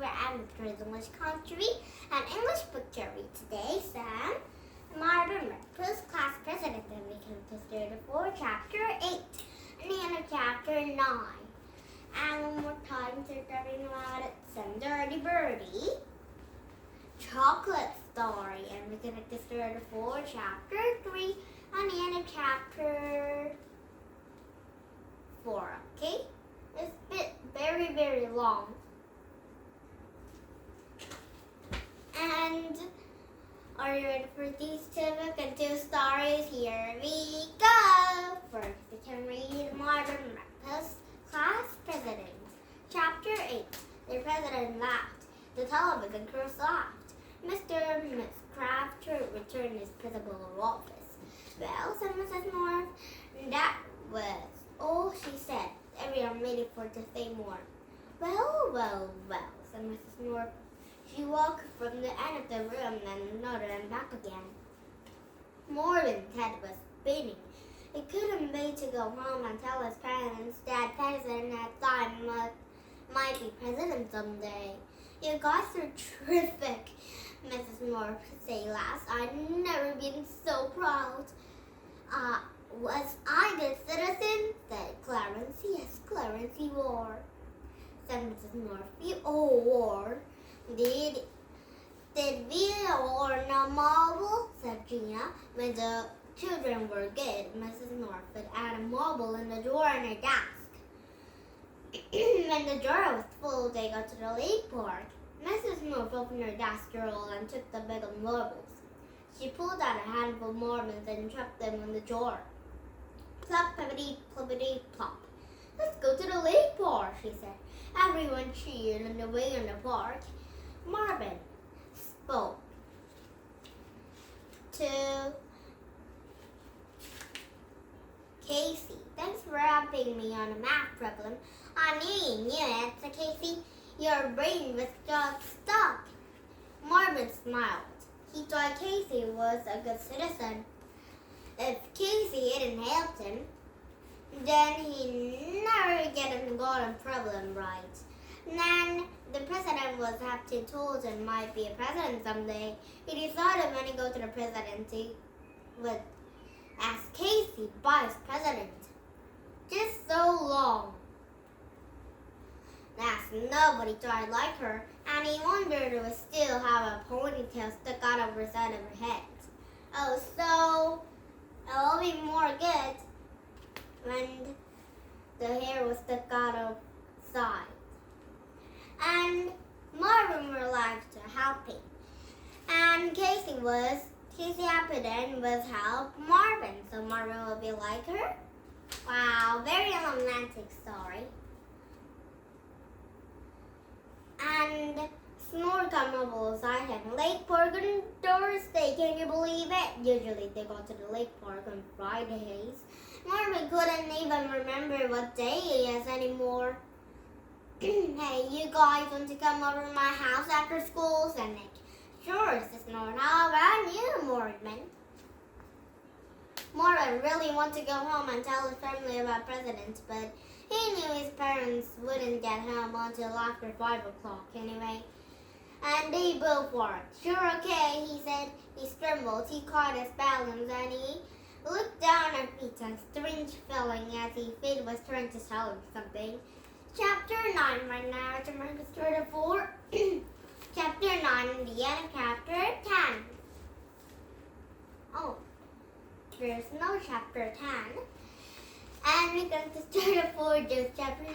Amateur's English Country and English Book Cherry. Today, Sam, Marvin Redpost Class President, and we come to Dirty Bertie, Chapter 8, and the end of Chapter 9. And one more time, so starting about it, some Dirty Bertie chocolate story, and we're going to Dirty Bertie, Chapter 3, and the end of Chapter 4, okay? It's very, very long. And are you ready for these two books and two stories? Here we go. First, we can read Marvin Redpost Class President. Chapter 8. The president laughed. The television crew laughed. Mr. and Miss Crabtree returned his principal's office. Well, said Mrs. North, that was all she said. Everyone waited for her to say more. Well, well, well, said Mrs. North. She walked from the end of the room and another and back again. Marvin's head was spinning. He couldn't wait to go home and tell his parents that President had thought might be president someday. You guys are terrific, Mrs. North said last. I've never been so proud. Was I a good citizen? Said Clarence. Yes, Clarence, you are, said Mrs. North. You all were. Did we or no marble? Said Gina. When the children were good, Mrs. North put out a marble in the drawer in her desk. When the drawer was full, they got to the lake park. Mrs. North opened her desk drawer and took the bag of marbles. She pulled out a handful of marbles and dropped them in the drawer. Plop, ploppity, ploppity, plop. Let's go to the lake park, she said. Everyone cheered on the way in the park. Marvin spoke to Casey. Thanks for helping me on a math problem. I knew you knew it, said Casey. Your brain was just stuck. Marvin smiled. He thought Casey was a good citizen. If Casey hadn't helped him, then he never got a problem right. Then the president was happy told him might be a president someday. He decided when he go to the presidency would ask Casey vice president. Just so long. That's nobody tried like her, and he wondered if would still have a ponytail stuck out over the side of her head. Oh, so it'll be more good when the hair was stuck out of side. And Marvin realized to helping. And Casey happy then was help Marvin, so Marvin will be like her. Wow, very romantic story. And Snore come over beside him. Lake Park on Thursday, can you believe it? Usually they go to the lake park on Fridays. Marvin couldn't even remember what day it is anymore. Hey, you guys want to come over to my house after school? Said Nick. Sure, said Snore. How about you, Marvin? Marvin really wanted to go home and tell his family about presidents, but he knew his parents wouldn't get home until after 5 o'clock anyway. And they both worked. Sure, okay, he said. He scrambled, he caught his balance, and he looked down at feet, a strange feeling as his feet was trying to tell him something. Chapter 9 right now, it's American Story 4. Chapter 9, the end of Chapter 10. Oh, there's no Chapter 10. And we're going to start for just Chapter 9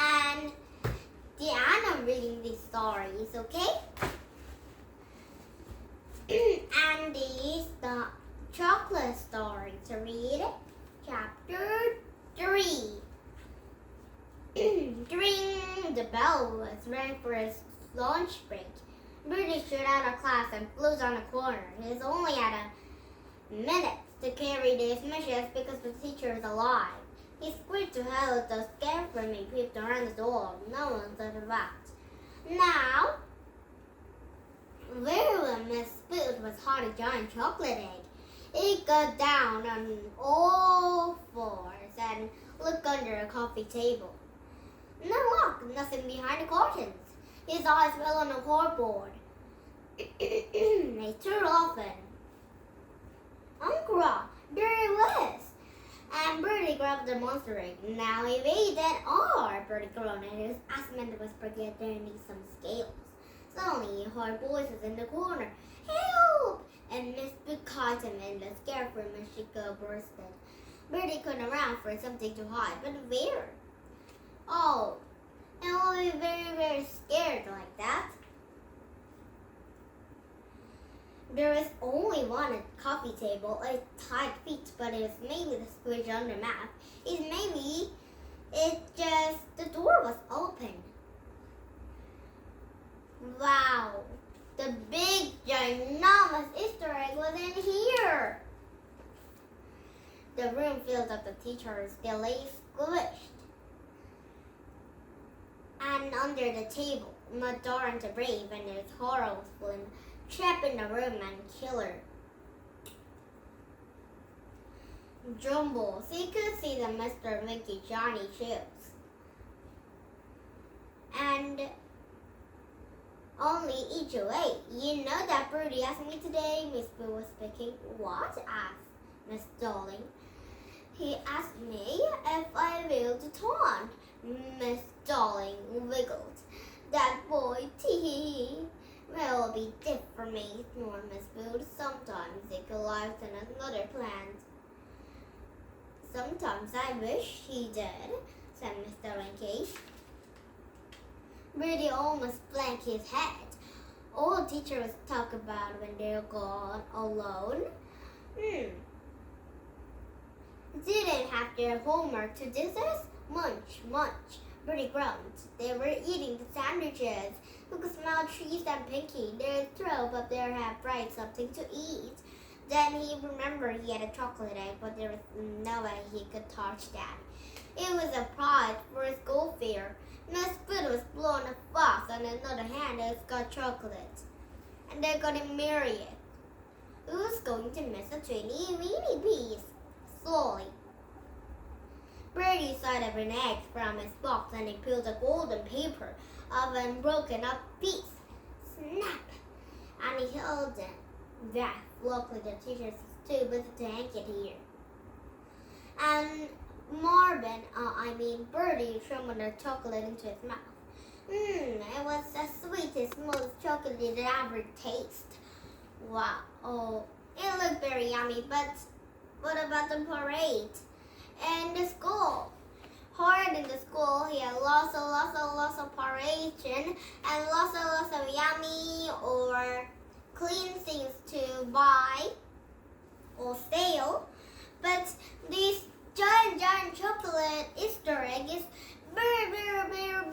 and the end of reading these stories, okay? And this the chocolate story to read. Chapter 3. Dring! The bell was rang for his lunch break. Bertie stood out of class and flew on the corner. He was only at a minute to carry these messages because the teacher is alive. He squeaked to hell the scared from me peeped around the door. No one said a rat. Now, where Miss Spoot was hot a giant chocolate egg. He got down on all fours and looked under a coffee table. No look, nothing behind the curtains. His eyes fell on the cardboard. Mr. Dolphin. Uncle, there it was. And Bertie grabbed the monster egg. Now he ate that R. Bertie groaned, and his asthma was getting some scales. Suddenly, he heard voices in the corner. Help! And Miss Big caught him in the scare room and she bursted. Bertie couldn't around for something to hide, but where? Oh, and I'll be very, very scared like that. There is only one coffee table, a tight fit, but it's maybe the squidge on the map. The door was open. Wow, the big, ginormous Easter egg was in here. The room filled up. The teacher still lay squished. And under the table, not darn to brave, and his horror was full, trapped in the room and killer. Jumbo, so you could see the Mr. Mickey Johnny shoes. And only each way. You know that Bertie asked me today, Miss Boo was speaking. What? Asked Miss Darling. He asked me if I will to taunt. Miss Darling wiggled. That boy, tee will be deaf for me, snored Miss Boo. Sometimes he collides in another plant. Sometimes I wish he did, said Mr. Winky. Bertie almost blanked his head. All teachers talk about when they're gone alone. Didn't have their homework to discuss? Munch, munch. Bertie groaned. They were eating the sandwiches. Who could smell trees and Pinky? Their throat up there had bright something to eat. Then he remembered he had a chocolate egg, but there was no way he could touch that. It was a prize for his school fair. Miss Foot was blowing a fuss, on another hand, it's got chocolate. And they're going to marry it. Who's going to miss a teeny weeny piece? Slowly. Bertie started an egg from his box and he peeled a golden paper of a broken up piece. Snap! And he held it back. Luckily, the teacher was too busy to hang it here. And Bertie shoved the chocolate into his mouth. It was the sweetest, most chocolate he'd ever tasted. Wow, oh, it looked very yummy, but what about the parade? And the school? Hard in the school, he had lots of paration and lots of yummy or clean things to buy or sale. But this giant chocolate Easter egg is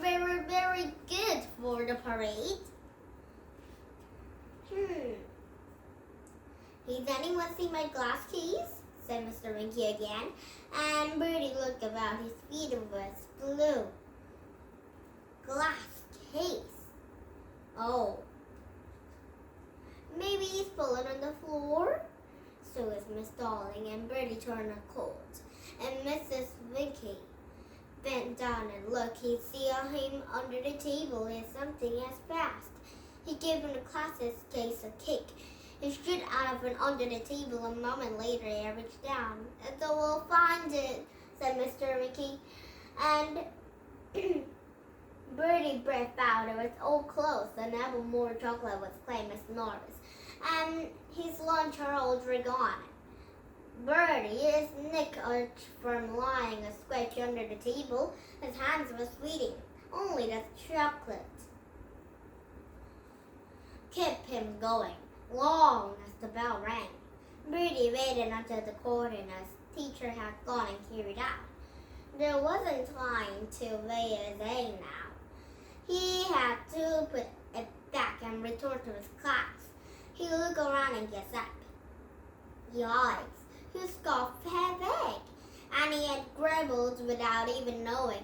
very good for the parade. Did anyone see my glass keys? Said Mr. Winky again, and Bertie looked about. His feet was blue. Glass case. Oh. Maybe he's pulling on the floor? So is Miss Darling, and Bertie turned a cold. And Mrs. Winky bent down and looked. He saw him under the table and something has passed. He gave him the class's case a kick. He stood out of and under the table. A moment later, he reached down. And so we'll find it, said Mr. Winky. And Bertie breathed out. It was all close. And now more chocolate was claimed as nervous. And his lunch all gone. Bertie, his neck arched from lying a scratch under the table. His hands were sweating. Only the chocolate kept him going. Long as the bell rang. Bertie waited until the coroner's teacher had gone and carried out. There wasn't time to weigh his egg now. He had to put it back and return to his class. He looked around and gets up. Yikes, his scoffed head egg, and he had grumbled without even knowing.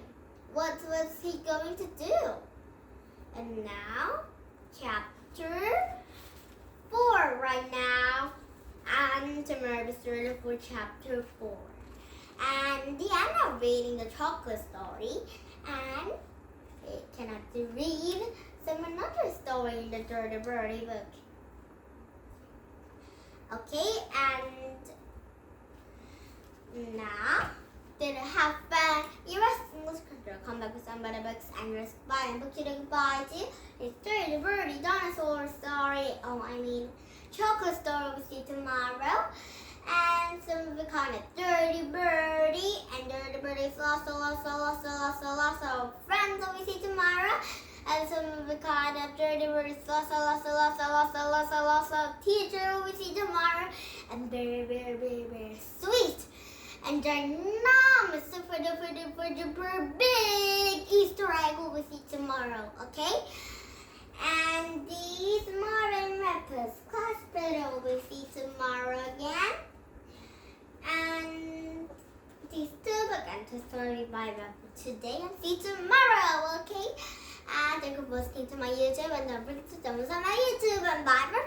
What was he going to do? And now, chapter 4 right now. And tomorrow is ready for chapter 4. And the end of reading the chocolate story. And it cannot read. some another story in the Dirty Bertie book. Okay, and now did it have fun? You're English culture. Come back with some better books and you're buying book to goodbye to. It's Dirty Bertie dinosaur story. Chocolate story. We'll see tomorrow. And some of the kind of Dirty Bertie and Dirty Bertie's lots of friends that we see tomorrow. And some of the kind of Dirty Bertie's lots of teacher we see tomorrow. And very, very, very, very sweet and ginormous, super big Easter egg we see tomorrow, okay? And these Marvin Redpost Class will see tomorrow again. And these two books and two stories by today and see tomorrow, okay? And thank you for listening to my YouTube and don't forget to subscribe to my YouTube and bye.